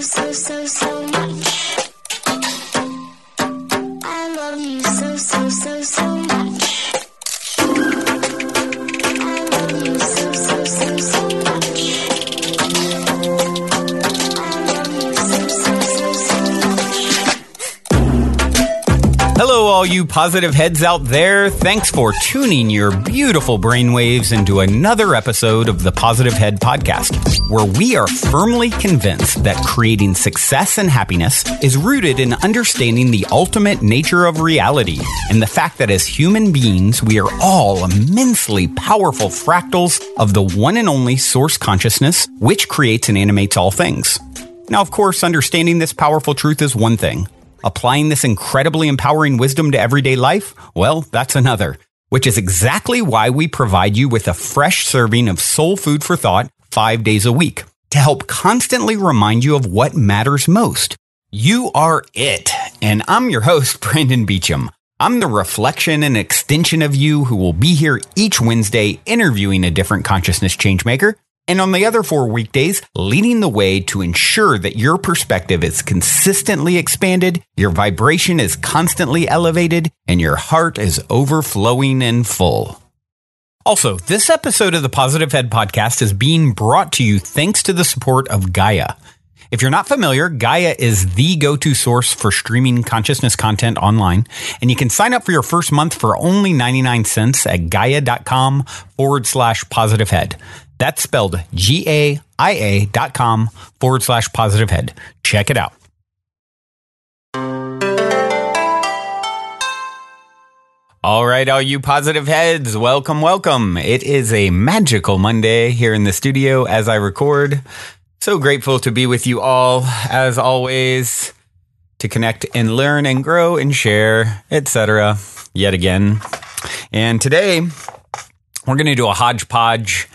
so much. I love you so much. I love you so much. I love you so much. Hello, all you positive heads out there. Thanks for tuning your beautiful brainwaves into another episode of the Positive Head Podcast, where we are firmly convinced that creating success and happiness is rooted in understanding the ultimate nature of reality and the fact that as human beings, we are all immensely powerful fractals of the one and only source consciousness, which creates and animates all things. Now, of course, understanding this powerful truth is one thing. Applying this incredibly empowering wisdom to everyday life? Well, that's another, which is exactly why we provide you with a fresh serving of soul food for thought 5 days a week to help constantly remind you of what matters most. You are it. And I'm your host, Brandon Beecham. I'm the reflection and extension of you who will be here each Wednesday interviewing a different consciousness changemaker. And on the other 4 weekdays, leading the way to ensure that your perspective is consistently expanded, your vibration is constantly elevated, and your heart is overflowing and full. Also, this episode of the Positive Head Podcast is being brought to you thanks to the support of Gaia. If you're not familiar, Gaia is the go-to source for streaming consciousness content online, and you can sign up for your first month for only 99 cents at gaia.com/positivehead. That's spelled GAIA.com/positivehead. Check it out. All right, all you positive heads, welcome, welcome. It is a magical Monday here in the studio as I record. So grateful to be with you all, as always, to connect and learn and grow and share, etc. yet again. And today, we're going to do a hodgepodge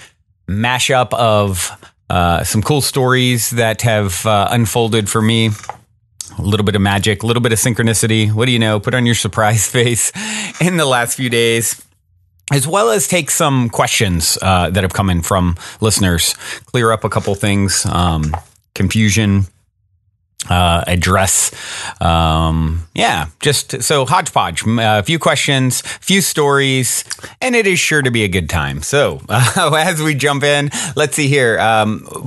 mashup of some cool stories that have unfolded for me. A little bit of magic, a little bit of synchronicity. What do you know? Put on your surprise face in the last few days, as well as take some questions that have come in from listeners, clear up a couple things, confusion, address. Just so hodgepodge, a few questions, few stories, and it is sure to be a good time. So as we jump in, let's see here.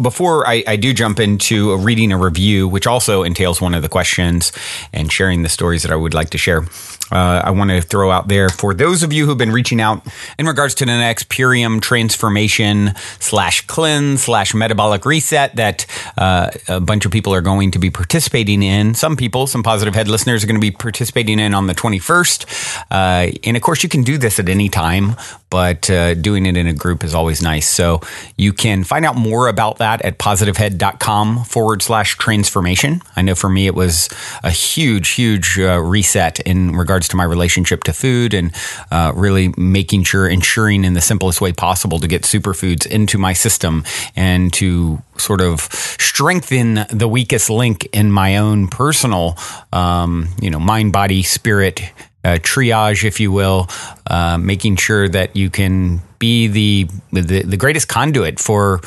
Before I do jump into reading a review, which also entails one of the questions and sharing the stories that I would like to share, I want to throw out there for those of you who've been reaching out in regards to the next Purium transformation /cleanse/metabolic reset that a bunch of people are going to be participating in. Some people, some positive head listeners, are going to be participating in on the 21st. And of course, you can do this at any time, but doing it in a group is always nice. So you can find out more about that at positivehead.com/transformation. I know for me, it was a huge reset in regards to my relationship to food and really ensuring in the simplest way possible to get superfoods into my system and to sort of strengthen the weakest link in my own personal, mind, body, spirit, triage, if you will, making sure that you can be the greatest conduit for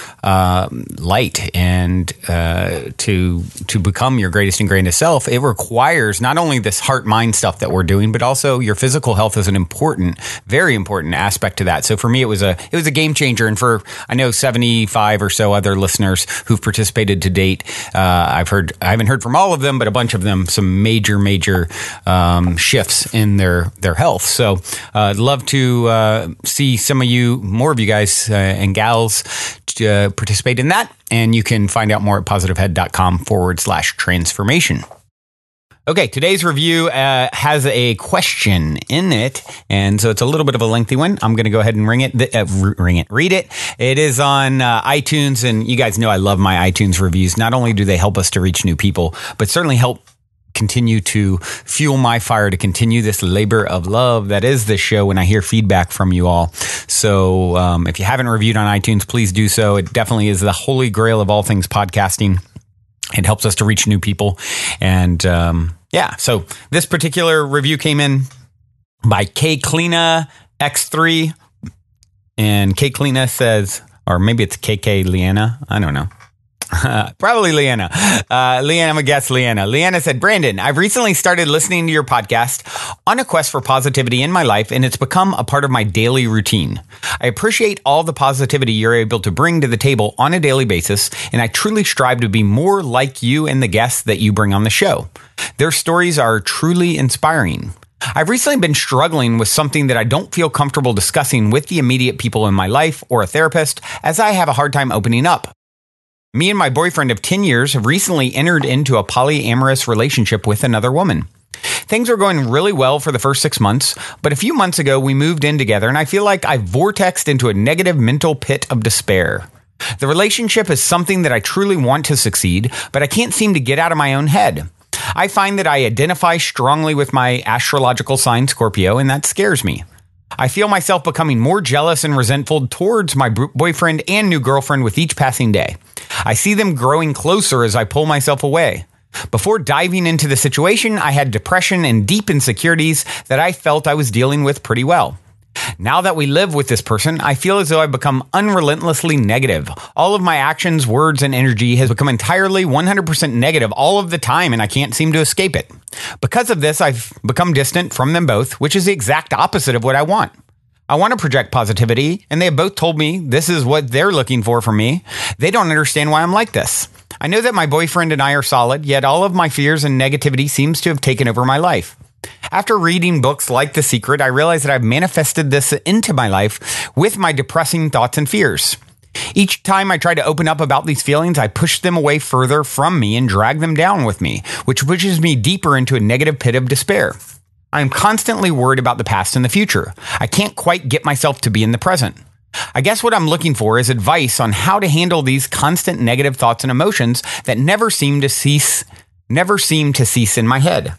light and to become your greatest and greatest self. It requires not only this heart mind stuff that we're doing, but also your physical health is an important, very important aspect to that. So for me, it was a game changer, and for I know 75 or so other listeners who've participated to date, I haven't heard from all of them, but a bunch of them, some major shifts in their health. So I'd love to see some of you, more of you guys and gals participate in that. And you can find out more at positivehead.com/transformation. Okay, today's review has a question in it, and so it's a little bit of a lengthy one. I'm going to go ahead and read it. It is on iTunes, and you guys know I love my iTunes reviews. Not only do they help us to reach new people, but certainly help continue to fuel my fire to continue this labor of love that is this show when I hear feedback from you all. So if you haven't reviewed on iTunes, please do so. It definitely is the holy grail of all things podcasting. It helps us to reach new people. And so this particular review came in by K Cleena X3. And K Cleena says, or maybe it's KK Leanna, I don't know. Probably Leanna. Leanna, I'm a guess, Leanna. Leanna said, Brandon, I've recently started listening to your podcast on a quest for positivity in my life, and it's become a part of my daily routine. I appreciate all the positivity you're able to bring to the table on a daily basis, and I truly strive to be more like you and the guests that you bring on the show. Their stories are truly inspiring. I've recently been struggling with something that I don't feel comfortable discussing with the immediate people in my life or a therapist, as I have a hard time opening up. Me and my boyfriend of 10 years have recently entered into a polyamorous relationship with another woman. Things were going really well for the first 6 months, but a few months ago we moved in together and I feel like I vortexed into a negative mental pit of despair. The relationship is something that I truly want to succeed, but I can't seem to get out of my own head. I find that I identify strongly with my astrological sign Scorpio, and that scares me. I feel myself becoming more jealous and resentful towards my boyfriend and new girlfriend with each passing day. I see them growing closer as I pull myself away. Before diving into the situation, I had depression and deep insecurities that I felt I was dealing with pretty well. Now that we live with this person, I feel as though I've become unrelentlessly negative. All of my actions, words, and energy has become entirely 100% negative all of the time, and I can't seem to escape it. Because of this, I've become distant from them both, which is the exact opposite of what I want. I want to project positivity, and they have both told me this is what they're looking for from me. They don't understand why I'm like this. I know that my boyfriend and I are solid, yet all of my fears and negativity seems to have taken over my life. After reading books like The Secret, I realized that I've manifested this into my life with my depressing thoughts and fears. Each time I try to open up about these feelings, I push them away further from me and drag them down with me, which pushes me deeper into a negative pit of despair. I am constantly worried about the past and the future. I can't quite get myself to be in the present. I guess what I'm looking for is advice on how to handle these constant negative thoughts and emotions that never seem to cease in my head.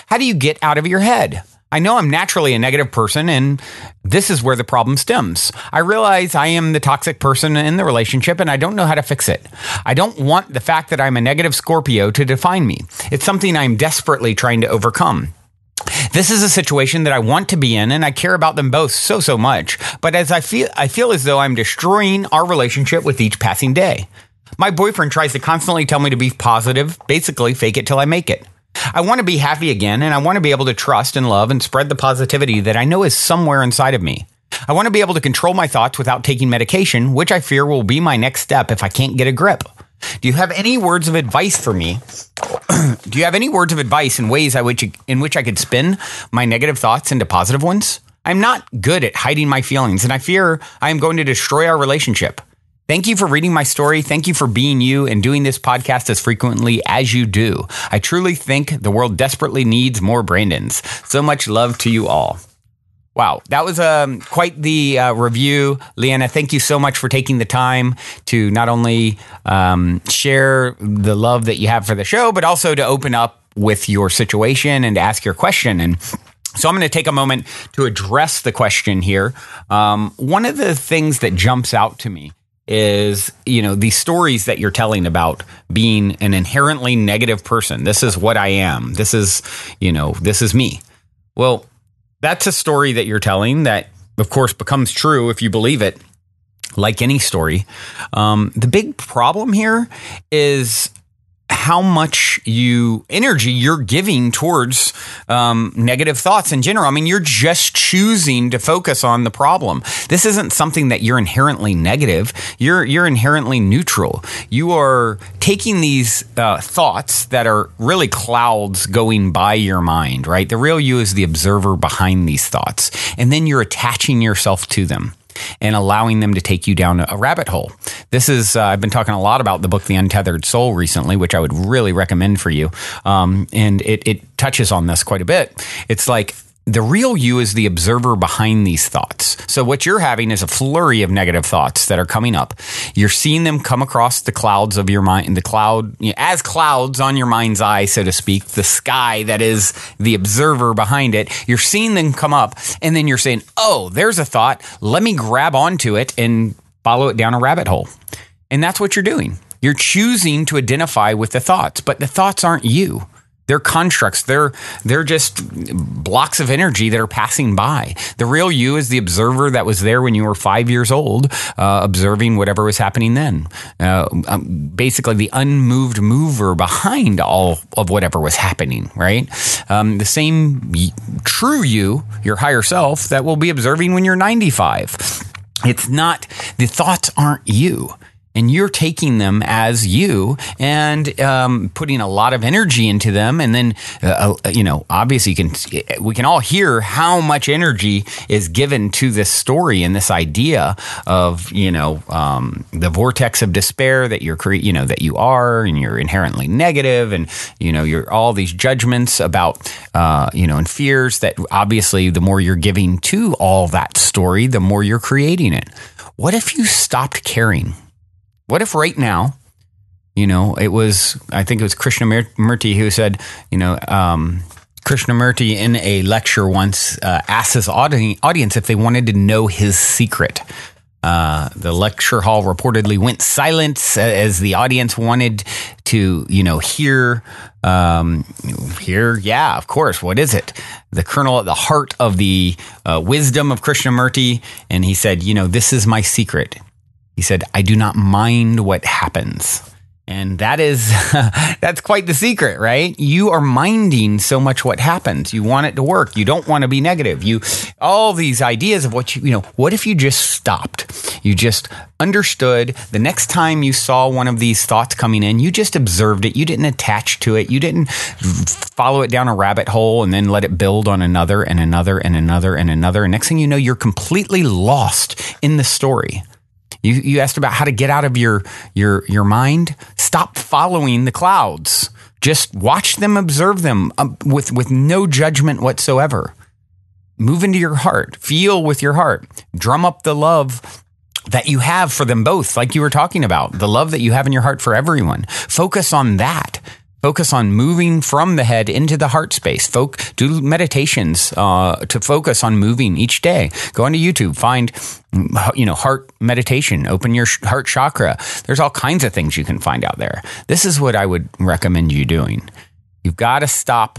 How do you get out of your head? I know I'm naturally a negative person, and this is where the problem stems. I realize I am the toxic person in the relationship, and I don't know how to fix it. I don't want the fact that I'm a negative Scorpio to define me. It's something I'm desperately trying to overcome. This is a situation that I want to be in, and I care about them both so much. But as I feel as though I'm destroying our relationship with each passing day. My boyfriend tries to constantly tell me to be positive, basically fake it till I make it. I want to be happy again, and I want to be able to trust and love and spread the positivity that I know is somewhere inside of me. I want to be able to control my thoughts without taking medication, which I fear will be my next step if I can't get a grip. Do you have any words of advice for me? Do you have any words of advice in ways in which I could spin my negative thoughts into positive ones? I'm not good at hiding my feelings, and I fear I am going to destroy our relationship. Thank you for reading my story. Thank you for being you and doing this podcast as frequently as you do. I truly think the world desperately needs more Brandons. So much love to you all. Wow, that was quite the review. Leanna, thank you so much for taking the time to not only share the love that you have for the show, but also to open up with your situation and to ask your question. And so I'm going to take a moment to address the question here. One of the things that jumps out to me is, these stories that you're telling about being an inherently negative person. This is what I am. This is me. Well, that's a story that you're telling that, of course, becomes true if you believe it, like any story. The big problem here is how much energy you're giving towards negative thoughts in general. I mean, you're just choosing to focus on the problem. This isn't something that you're inherently negative. You're inherently neutral. You are taking these thoughts that are really clouds going by your mind, right? The real you is the observer behind these thoughts. And then you're attaching yourself to them and allowing them to take you down a rabbit hole. This is, I've been talking a lot about the book, The Untethered Soul, recently, which I would really recommend for you. And it touches on this quite a bit. It's like the real you is the observer behind these thoughts. So what you're having is a flurry of negative thoughts that are coming up. You're seeing them come across the clouds of your mind, as clouds on your mind's eye, so to speak, the sky that is the observer behind it. You're seeing them come up, and then you're saying, oh, there's a thought. Let me grab onto it and follow it down a rabbit hole. And that's what you're doing. You're choosing to identify with the thoughts, but the thoughts aren't you. They're constructs. They're just blocks of energy that are passing by. The real you is the observer that was there when you were 5 years old, observing whatever was happening then. Basically, the unmoved mover behind all of whatever was happening, right? The same true you, your higher self, that will be observing when you're 95. It's not, the thoughts aren't you. And you're taking them as you and putting a lot of energy into them. And then, obviously we can all hear how much energy is given to this story and this idea of, the vortex of despair that that you are, and you're inherently negative, and, you're all these judgments about, and fears that obviously the more you're giving to all that story, the more you're creating it. What if you stopped caring? What if right now, I think it was Krishnamurti who said, Krishnamurti in a lecture once asked his audience if they wanted to know his secret. The lecture hall reportedly went silent as the audience wanted to, hear, yeah, of course, what is it? The kernel at the heart of the wisdom of Krishnamurti. And he said, this is my secret. He said, I do not mind what happens. And that is, that's quite the secret, right? You are minding so much what happens. You want it to work. You don't want to be negative. All these ideas of what what if you just stopped? You just understood the next time you saw one of these thoughts coming in, you just observed it. You didn't attach to it. You didn't follow it down a rabbit hole and then let it build on another and another and another and another. And next thing you know, you're completely lost in the story. You asked about how to get out of your mind. Stop following the clouds. Just watch them, observe them with no judgment whatsoever. Move into your heart. Feel with your heart. Drum up the love that you have for them both, like you were talking about. The love that you have in your heart for everyone. Focus on that. Focus on moving from the head into the heart space. Do meditations to focus on moving each day. Go onto YouTube, find heart meditation. Open your heart chakra. There's all kinds of things you can find out there. This is what I would recommend you doing. You've got to stop.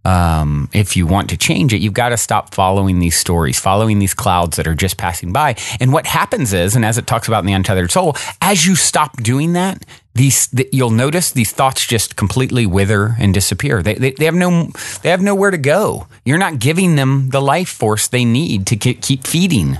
If you want to change it, you've got to stop following these stories, following these clouds that are just passing by. And what happens is, and as it talks about in the Untethered Soul, as you stop doing that, you'll notice these thoughts just completely wither and disappear. They have nowhere to go. You're not giving them the life force they need to keep feeding.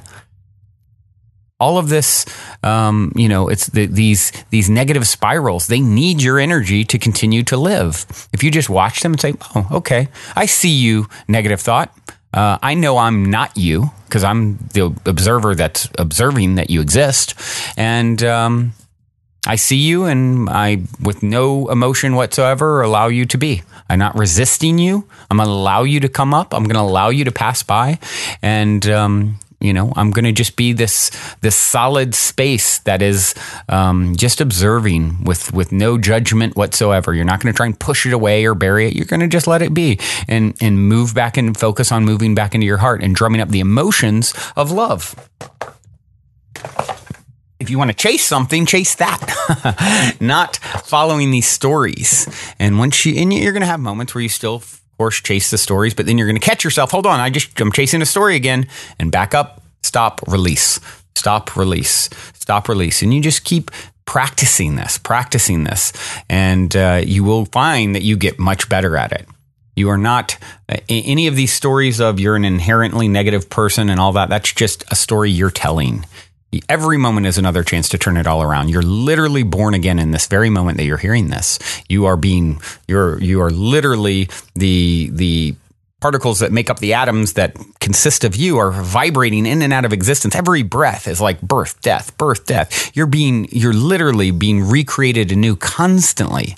All of this, it's these negative spirals. They need your energy to continue to live. If you just watch them and say, "Oh, okay, I see you, negative thought. I know I'm not you because I'm the observer that's observing that you exist, and I see you, and I, with no emotion whatsoever, allow you to be. I'm not resisting you. I'm going to allow you to come up. I'm going to allow you to pass by, and I'm going to just be this solid space that is just observing with no judgment whatsoever. You're not going to try and push it away or bury it. You're going to just let it be and move back and focus on moving back into your heart and drumming up the emotions of love. If you want to chase something, chase that, not following these stories. And you're going to have moments where you still, of course, chase the stories, but then you're going to catch yourself. Hold on, I'm chasing a story again, and back up, stop, release, stop, release, stop, release. And you just keep practicing this, and you will find that you get much better at it. You are not any of these stories of you're an inherently negative person and all that. That's just a story you're telling. Every moment is another chance to turn it all around. You're literally born again in this very moment that you're hearing this. You are literally the particles that make up the atoms that consist of you are vibrating in and out of existence. Every breath is like birth, death, birth, death. You're literally being recreated anew constantly.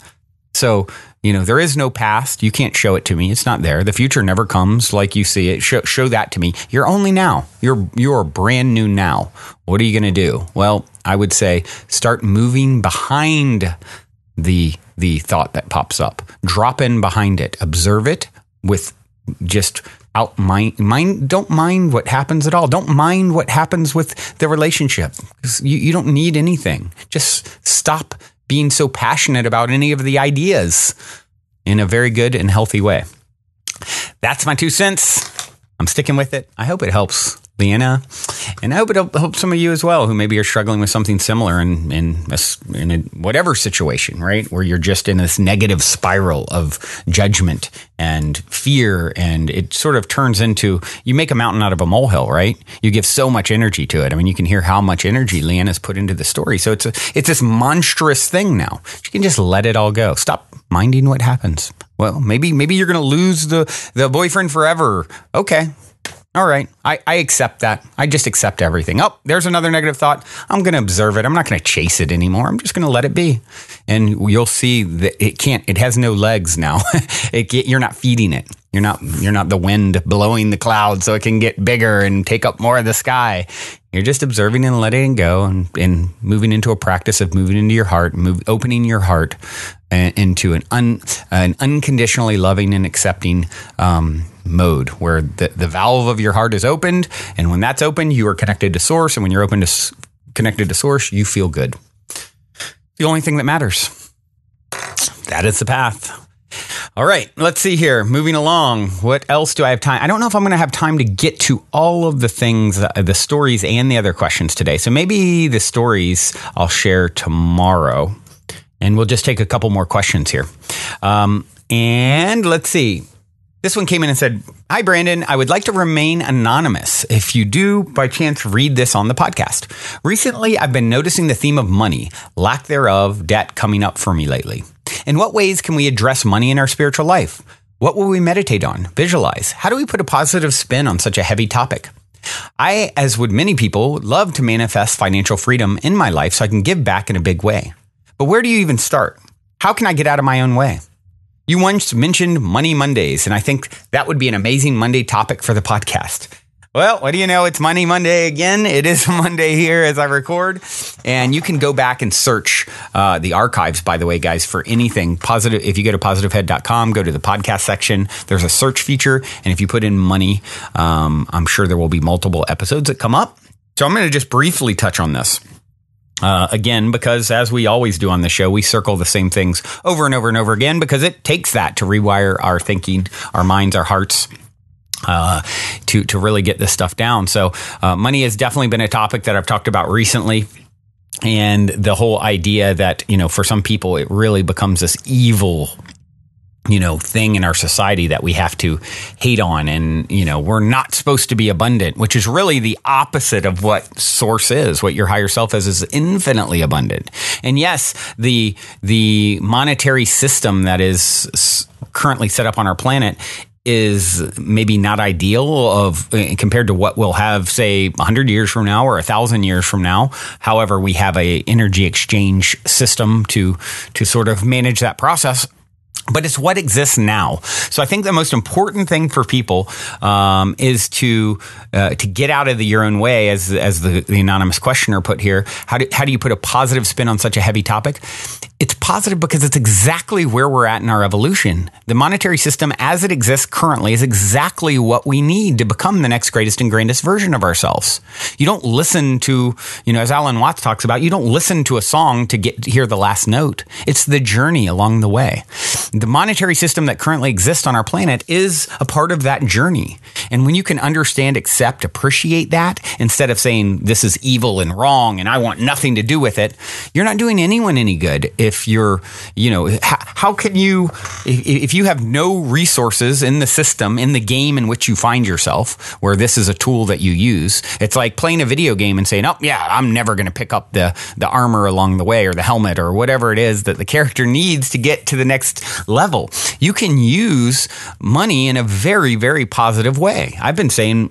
So, there is no past. You can't show it to me. It's not there. The future never comes like you see it. Show that to me. You're only now. You're brand new now. What are you going to do? Well, I would say start moving behind the thought that pops up. Drop in behind it. Observe it with just out mind. Don't mind what happens at all. Don't mind what happens with the relationship. You don't need anything. Just stop being so passionate about any of the ideas. in a very good and healthy way. That's my 2 cents. I'm sticking with it. I hope it helps Leanna, and I hope it helps some of you as well who maybe are struggling with something similar in whatever situation, right? Where you're just in this negative spiral of judgment and fear, and it sort of turns into, you make a mountain out of a molehill, right? You give so much energy to it. I mean, you can hear how much energy Leanna's put into the story. So it's this monstrous thing now. You can just let it all go. Stop minding what happens. Well, maybe you're going to lose the boyfriend forever. Okay. All right. I accept that. I just accept everything. Oh, there's another negative thought. I'm going to observe it. I'm not going to chase it anymore. I'm just going to let it be. And you'll see that it has no legs now. You're not feeding it. You're not the wind blowing the clouds so it can get bigger and take up more of the sky. You're just observing and letting it go and moving into a practice of moving into your heart, opening your heart into an unconditionally loving and accepting mode where the valve of your heart is opened. And when that's open, you are connected to source. And when you're connected to source, you feel good. The only thing that matters. That is the path. All right, let's see here. Moving along. What else do I have time? I don't know if I'm going to have time to get to all of the things, the stories and the other questions today. So maybe the stories I'll share tomorrow, and we'll just take a couple more questions here. And let's see. This one came in and said, "Hi, Brandon. I would like to remain anonymous. If you do, by chance, read this on the podcast. Recently, I've been noticing the theme of money, lack thereof, debt coming up for me lately. In what ways can we address money in our spiritual life? What will we meditate on, visualize? How do we put a positive spin on such a heavy topic? I, as would many people, love to manifest financial freedom in my life so I can give back in a big way. But where do you even start? How can I get out of my own way? You once mentioned Money Mondays, and I think that would be an amazing Monday topic for the podcast. Well, what do you know? It's Money Monday again. It is Monday here as I record. And you can go back and search the archives, by the way, guys, for anything positive. If you go to positivehead.com, go to the podcast section. There's a search feature. And if you put in money, I'm sure there will be multiple episodes that come up. So I'm going to just briefly touch on this. Again, because as we always do on the show, we circle the same things over and over and over again because it takes that to rewire our thinking, our minds, our hearts, to really get this stuff down. So money has definitely been a topic that I've talked about recently. And the whole idea that, for some people, it really becomes this evil thing in our society that we have to hate on. And, we're not supposed to be abundant, which is really the opposite of what source is. What your higher self is infinitely abundant. And yes, the monetary system that is currently set up on our planet is maybe not ideal compared to what we'll have, say, 100 years from now or 1,000 years from now. However, we have a energy exchange system to sort of manage that process. But it's what exists now. So I think the most important thing for people is to get out of your own way, as the anonymous questioner put here. How do you put a positive spin on such a heavy topic? It's positive because it's exactly where we're at in our evolution. The monetary system as it exists currently is exactly what we need to become the next greatest and grandest version of ourselves. You don't listen to, as Alan Watts talks about, you don't listen to a song to hear the last note. It's the journey along the way. The monetary system that currently exists on our planet is a part of that journey. And when you can understand, accept, appreciate that, instead of saying this is evil and wrong and I want nothing to do with it, you're not doing anyone any good. If you're, how can you, if you have no resources in the system, in the game in which you find yourself, where this is a tool that you use, it's like playing a video game and saying, oh yeah, I'm never going to pick up the armor along the way or the helmet or whatever it is that the character needs to get to the next level. You can use money in a very, very positive way. I've been saying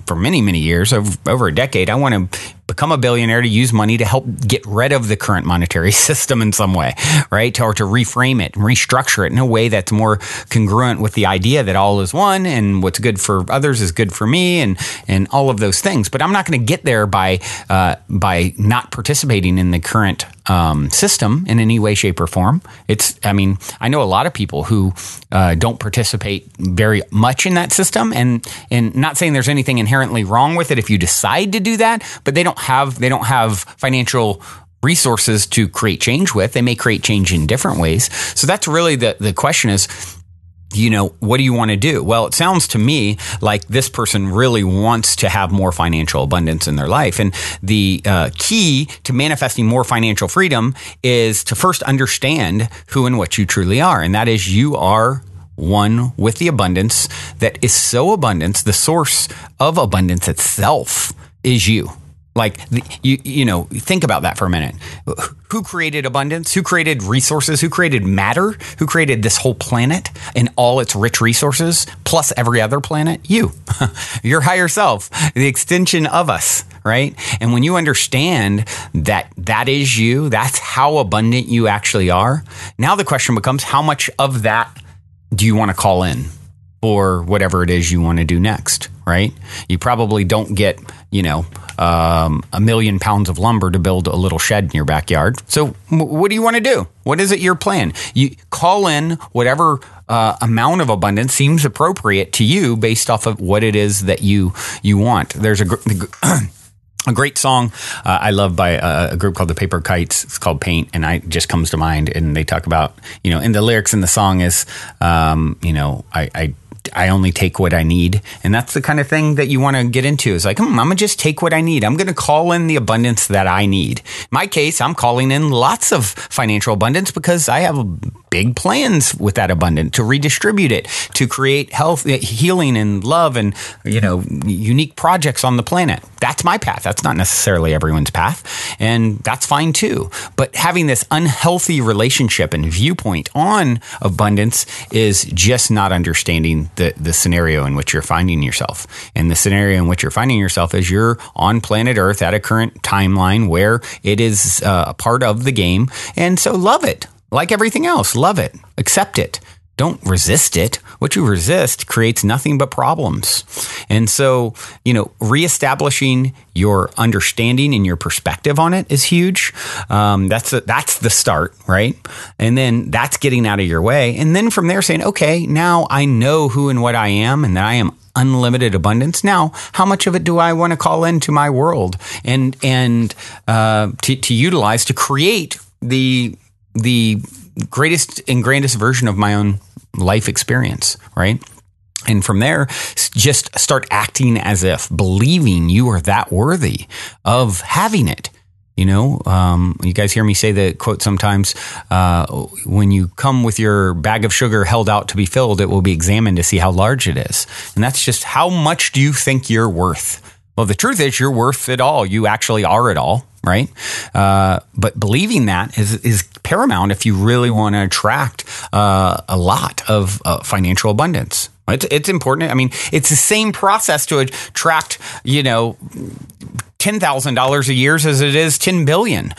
for many, many years, over a decade, I want to become a billionaire to use money to help get rid of the current monetary system in some way, right? Or to reframe it and restructure it in a way that's more congruent with the idea that all is one and what's good for others is good for me and all of those things. But I'm not going to get there by not participating in the current system in any way, shape, or form. I know a lot of people who don't participate very much in that system, and not saying there's anything inherently wrong with it if you decide to do that, but they don't have financial resources to create change with. They may create change in different ways. So that's really the question is, what do you want to do? Well, it sounds to me like this person really wants to have more financial abundance in their life. And the key to manifesting more financial freedom is to first understand who and what you truly are. And that is, you are one with the abundance that is so abundant. The source of abundance itself is you. Like, think about that for a minute. Who created abundance? Who created resources? Who created matter? Who created this whole planet and all its rich resources, plus every other planet? You, your higher self, the extension of us, right? And when you understand that that is you, that's how abundant you actually are. Now the question becomes, how much of that do you want to call in for whatever it is you want to do next, right? You probably don't get, 1,000,000 pounds of lumber to build a little shed in your backyard. So what do you want to do? What is it your plan? You call in whatever amount of abundance seems appropriate to you based off of what it is that you want. There's a great song I love by a group called the Paper Kites. It's called Paint, and it just comes to mind. And they talk about, and the lyrics in the song is, I only take what I need. And that's the kind of thing that you want to get into. Is like, I'm going to just take what I need. I'm going to call in the abundance that I need. In my case, I'm calling in lots of financial abundance because I have big plans with that abundance to redistribute it, to create health, healing, and love, and, unique projects on the planet. That's my path. That's not necessarily everyone's path. And that's fine too. But having this unhealthy relationship and viewpoint on abundance is just not understanding the scenario in which you're finding yourself. And the scenario in which you're finding yourself is you're on planet Earth at a current timeline where it is a part of the game. And so love it. Like everything else, love it. Accept it. Don't resist it. What you resist creates nothing but problems. And so, reestablishing your understanding and your perspective on it is huge. That's the start, right? And then that's getting out of your way. And then from there saying, okay, now I know who and what I am, and that I am unlimited abundance. Now, how much of it do I want to call into my world and to utilize to create the greatest and grandest version of my own life experience, right? And from there, just start acting as if, believing you are that worthy of having it. You guys hear me say the quote sometimes, when you come with your bag of sugar held out to be filled, it will be examined to see how large it is. And that's just, how much do you think you're worth? Well, the truth is you're worth it all. You actually are it all, right? But believing that is paramount if you really want to attract a lot of financial abundance. It's important. I mean, it's the same process to attract, $10,000 a year as it is 10 billion.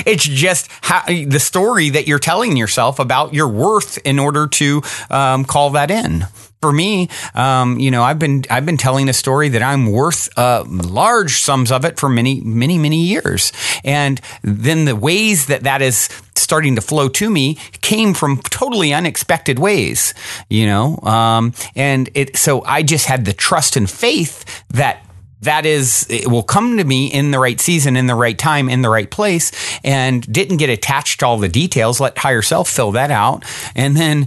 It's just the story that you're telling yourself about your worth in order to call that in. For me, I've been telling a story that I'm worth large sums of it for many, many, many years. And then the ways that is starting to flow to me came from totally unexpected ways, so I just had the trust and faith that it will come to me in the right season, in the right time, in the right place, and didn't get attached to all the details. Let higher self fill that out. And then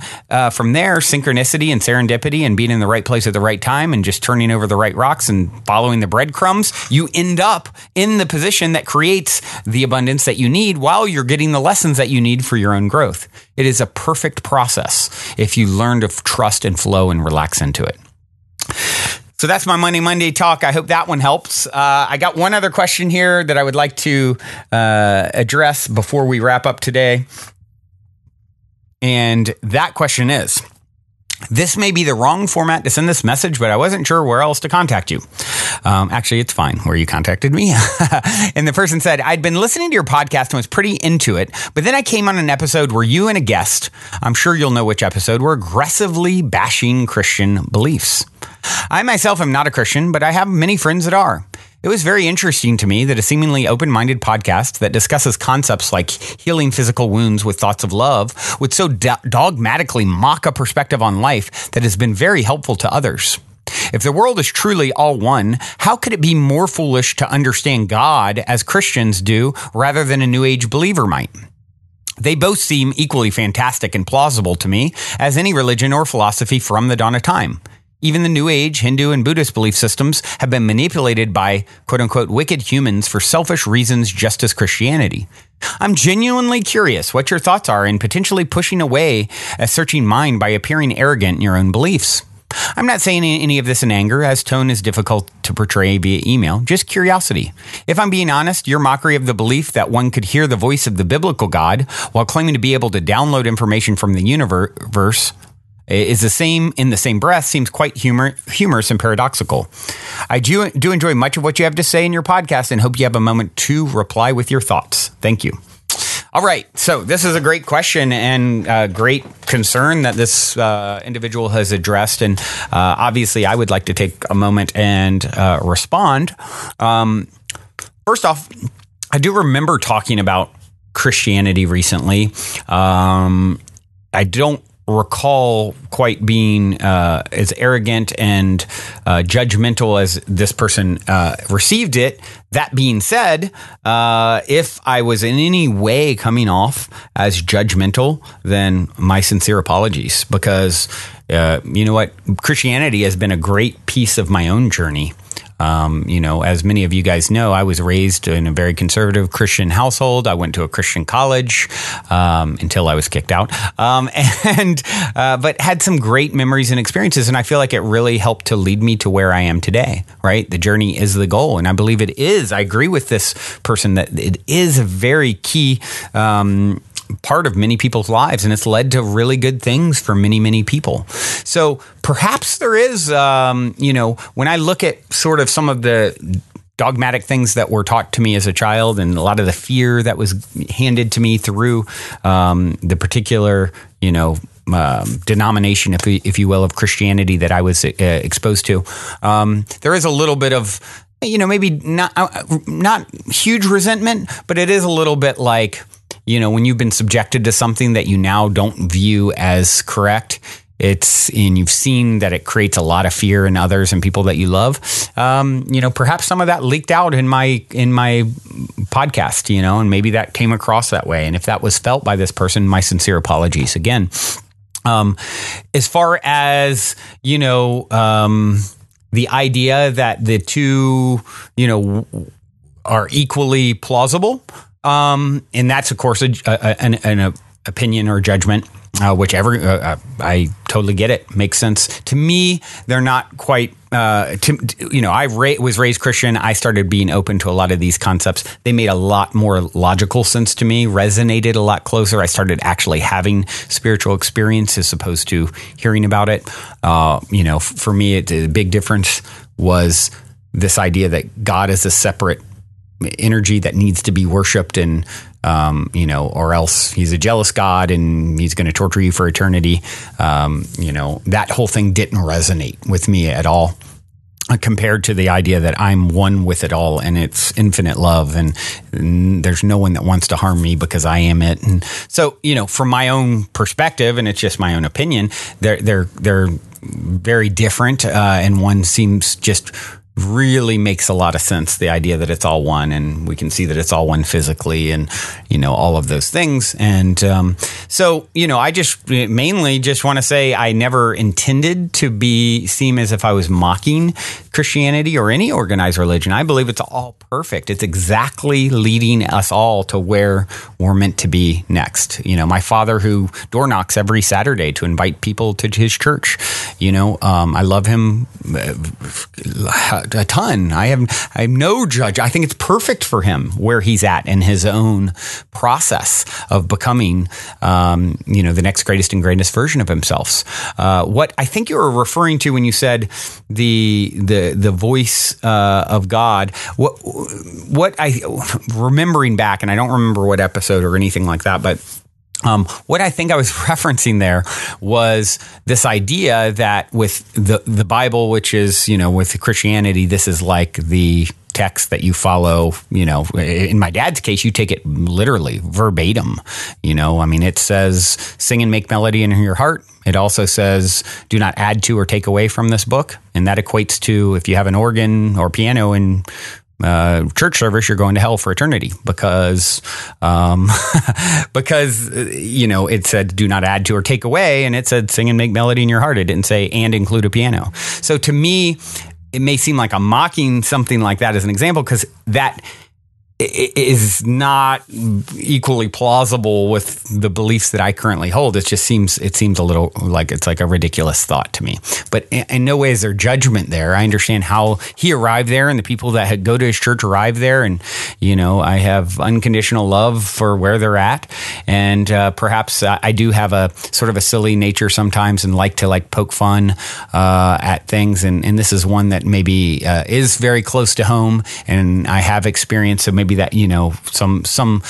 from there, synchronicity and serendipity and being in the right place at the right time and just turning over the right rocks and following the breadcrumbs, you end up in the position that creates the abundance that you need while you're getting the lessons that you need for your own growth. It is a perfect process if you learn to trust and flow and relax into it. So that's my Money Monday talk. I hope that one helps. I got one other question here that I would like to address before we wrap up today. And that question is, this may be the wrong format to send this message, but I wasn't sure where else to contact you. Actually, it's fine where you contacted me. And the person said, I'd been listening to your podcast and was pretty into it, but then I came on an episode where you and a guest, I'm sure you'll know which episode, were aggressively bashing Christian beliefs. I myself am not a Christian, but I have many friends that are. It was very interesting to me that a seemingly open-minded podcast that discusses concepts like healing physical wounds with thoughts of love would so dogmatically mock a perspective on life that has been very helpful to others. If the world is truly all one, how could it be more foolish to understand God as Christians do rather than a New Age believer might? They both seem equally fantastic and plausible to me as any religion or philosophy from the dawn of time. Even the New Age, Hindu, and Buddhist belief systems have been manipulated by quote-unquote wicked humans for selfish reasons just as Christianity. I'm genuinely curious what your thoughts are in potentially pushing away a searching mind by appearing arrogant in your own beliefs. I'm not saying any of this in anger, as tone is difficult to portray via email, just curiosity. If I'm being honest, your mockery of the belief that one could hear the voice of the biblical God while claiming to be able to download information from the universe is the same in the same breath seems quite humorous and paradoxical. I do enjoy much of what you have to say in your podcast and hope you have a moment to reply with your thoughts. Thank you. All right. So this is a great question and great concern that this individual has addressed. And obviously, I would like to take a moment and respond. First off, I do remember talking about Christianity recently. I don't recall quite being as arrogant and judgmental as this person received it. That being said, if I was in any way coming off as judgmental, then my sincere apologies, because you know what? Christianity has been a great piece of my own journey. As many of you guys know, I was raised in a very conservative Christian household. I went to a Christian college until I was kicked out, but had some great memories and experiences. And I feel like it really helped to lead me to where I am today, right? The journey is the goal. And I believe it is. I agree with this person that it is a very key part of many people's lives, and it's led to really good things for many, many people. So perhaps there is, when I look at sort of some of the dogmatic things that were taught to me as a child and a lot of the fear that was handed to me through the particular, denomination, if you will, of Christianity that I was exposed to, there is a little bit of, maybe not huge resentment, but it is a little bit like, when you've been subjected to something that you now don't view as correct, and you've seen that it creates a lot of fear in others and people that you love. Perhaps some of that leaked out in my podcast, and maybe that came across that way. And if that was felt by this person, my sincere apologies again. As far as, the idea that the two, are equally plausible. And that's, of course, an opinion or judgment, whichever. I totally get it. Makes sense. To me, they're not quite, I was raised Christian. I started being open to a lot of these concepts. They made a lot more logical sense to me, resonated a lot closer. I started actually having spiritual experience as opposed to hearing about it. For me, the big difference was this idea that God is a separate energy that needs to be worshipped, and or else he's a jealous God and he's going to torture you for eternity. That whole thing didn't resonate with me at all, compared to the idea that I'm one with it all and it's infinite love and there's no one that wants to harm me because I am it. And so, from my own perspective, and it's just my own opinion, they're very different, and one seems just really makes a lot of sense. The idea that it's all one, and we can see that it's all one physically, and all of those things. And so I just mainly just want to say I never intended to seem as if I was mocking Christianity or any organized religion. I believe it's all perfect. It's exactly leading us all to where we're meant to be next. My father, who door knocks every Saturday to invite people to his church, I love him a ton. I have no judge. I think it's perfect for him where he's at in his own process of becoming, the next greatest and greatest version of himself. What I think you were referring to when you said the voice of God, what I remembering back, and I don't remember what episode or anything like that, but what I think I was referencing there was this idea that with the Bible, which is, with Christianity, this is like the text that you follow. In my dad's case, you take it literally verbatim. It says, sing and make melody in your heart. It also says, do not add to or take away from this book. And that equates to, if you have an organ or piano in church service, you're going to hell for eternity because it said do not add to or take away, and it said sing and make melody in your heart. It didn't say and include a piano. So to me, it may seem like I'm mocking something like that as an example, because that is not equally plausible with the beliefs that I currently hold. It seems a little like it's like a ridiculous thought to me. But in no way is there judgment there. I understand how he arrived there, and the people that go to his church arrive there, and I have unconditional love for where they're at. And perhaps I do have a sort of a silly nature sometimes, and like to poke fun at things. And this is one that maybe is very close to home, and I have experience of maybe that, some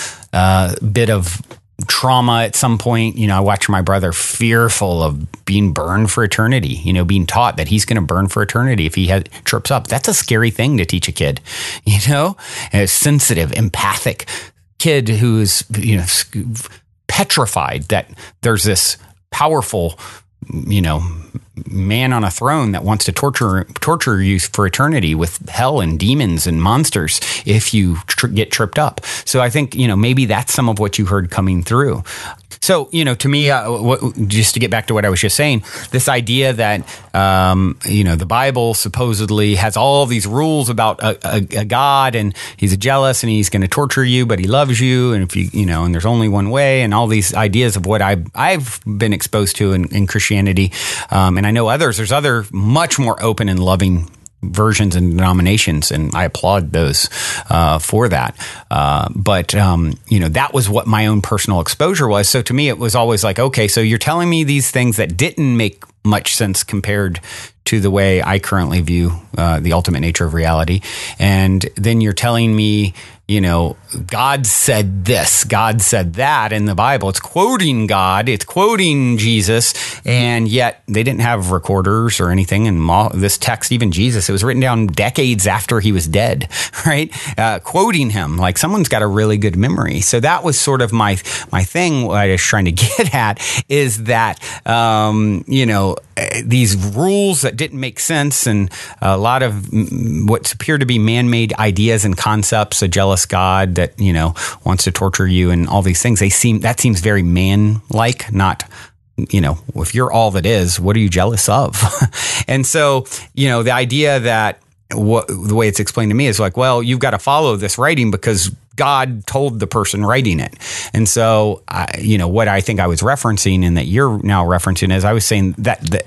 bit of trauma at some point. I watched my brother fearful of being burned for eternity, being taught that he's going to burn for eternity if he trips up. That's a scary thing to teach a kid, a sensitive, empathic kid who's, petrified that there's this powerful, man on a throne that wants to torture you for eternity with hell and demons and monsters if you get tripped up. So I think, maybe that's some of what you heard coming through. So, to me, just to get back to what I was just saying, this idea that, the Bible supposedly has all these rules about a God, and he's jealous and he's going to torture you, but he loves you. And if and there's only one way, and all these ideas of what I've been exposed to in Christianity. And I know there's other much more open and loving versions and denominations, and I applaud those for that. But that was what my own personal exposure was. So to me, it was always like, okay, so you're telling me these things that didn't make much sense compared to the way I currently view the ultimate nature of reality. And then you're telling me, God said this, God said that in the Bible. It's quoting God, it's quoting Jesus, and yet they didn't have recorders or anything. And this text, even Jesus, it was written down decades after he was dead, right? Quoting him, like someone's got a really good memory. So that was sort of my thing. What I was trying to get at is that, these rules that didn't make sense, and a lot of what appear to be man-made ideas and concepts, a jealous God that, wants to torture you and all these things, that seems very man-like, not, if you're all that is, what are you jealous of? And so, the idea that the way it's explained to me is like, well, you've got to follow this writing because God told the person writing it. And so, what I think I was referencing and that you're now referencing is I was saying that,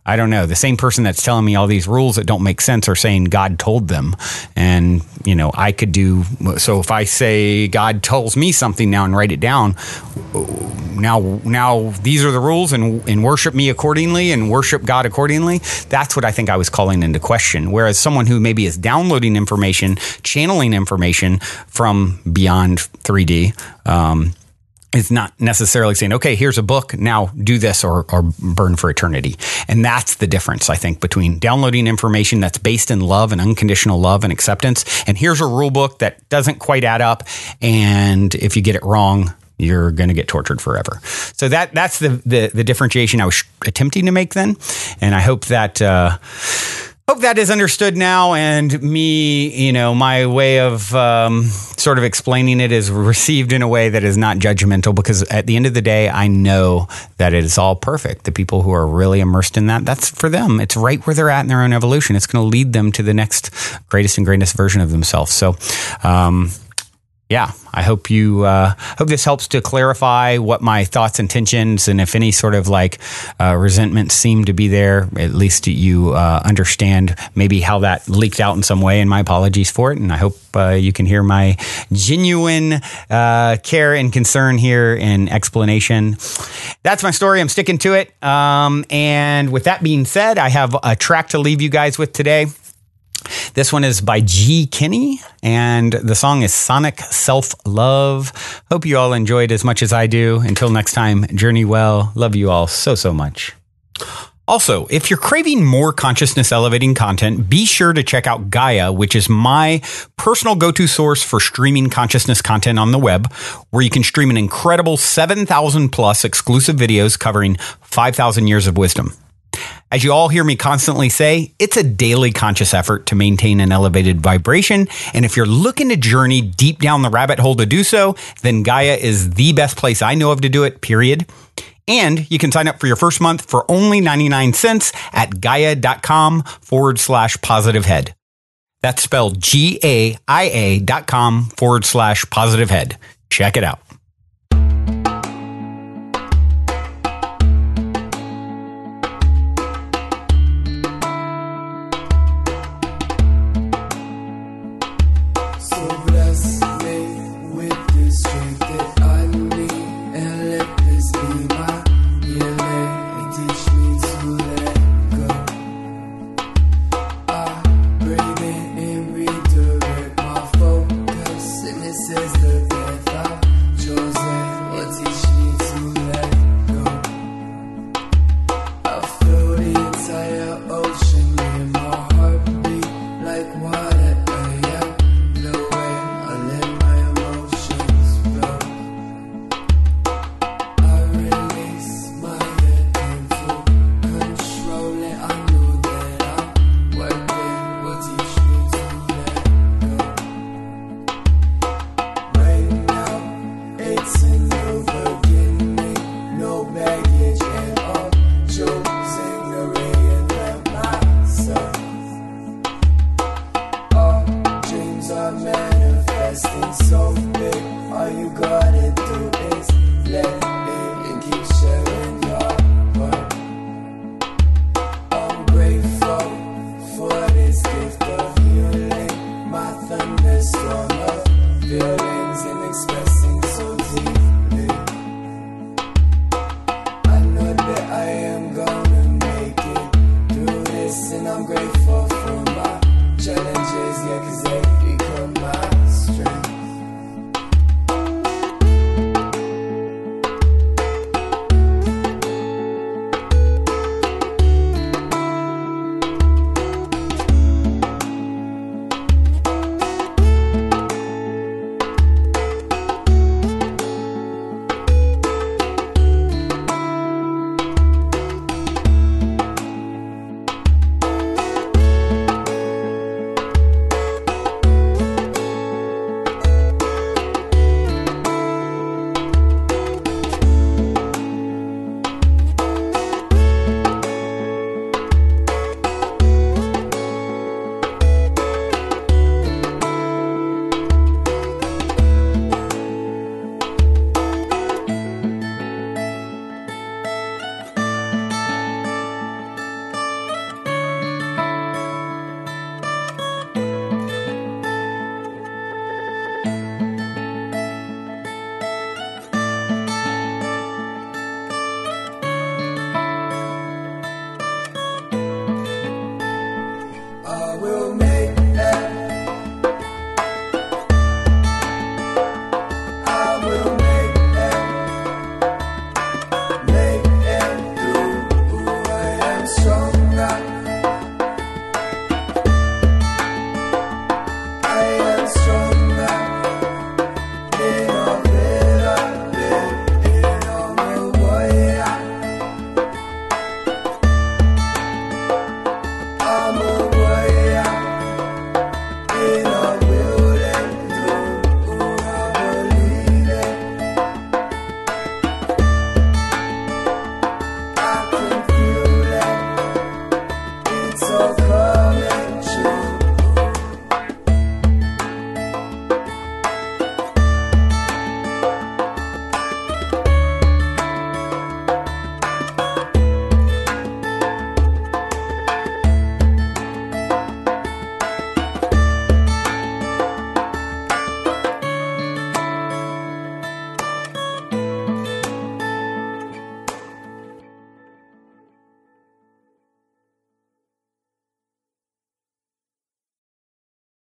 I don't know, the same person that's telling me all these rules that don't make sense are saying God told them. And, I could do, so if I say God tells me something now and write it down, now these are the rules and worship me accordingly and worship God accordingly. That's what I think I was calling into question. Whereas someone who maybe is downloading information, channeling information from beyond 3D, is not necessarily saying, okay, here's a book, now do this or burn for eternity. And that's the difference, I think, between downloading information that's based in love and unconditional love and acceptance, and here's a rule book that doesn't quite add up, and if you get it wrong, you're going to get tortured forever. So that's the differentiation I was attempting to make then, and I hope that is understood now, and me, my way of sort of explaining it is received in a way that is not judgmental, because at the end of the day, I know that it is all perfect. The people who are really immersed in that's for them. It's right where they're at in their own evolution. It's going to lead them to the next greatest and greatest version of themselves. So, yeah, I hope hope this helps to clarify what my thoughts, intentions, and if any sort of resentment seem to be there, at least you understand maybe how that leaked out in some way, and my apologies for it. And I hope you can hear my genuine care and concern here and explanation. That's my story. I'm sticking to it. And with that being said, I have a track to leave you guys with today. This one is by G. Kinney, and the song is Sonic Self-Love. Hope you all enjoyed as much as I do. Until next time, journey well. Love you all so, so much. Also, if you're craving more consciousness elevating content, be sure to check out Gaia, which is my personal go-to source for streaming consciousness content on the web, where you can stream an incredible 7,000 plus exclusive videos covering 5,000 years of wisdom. As you all hear me constantly say, it's a daily conscious effort to maintain an elevated vibration. And if you're looking to journey deep down the rabbit hole to do so, then Gaia is the best place I know of to do it, period. And you can sign up for your first month for only 99 cents at gaia.com/positivehead. That's spelled GAIA.com/positivehead. Check it out.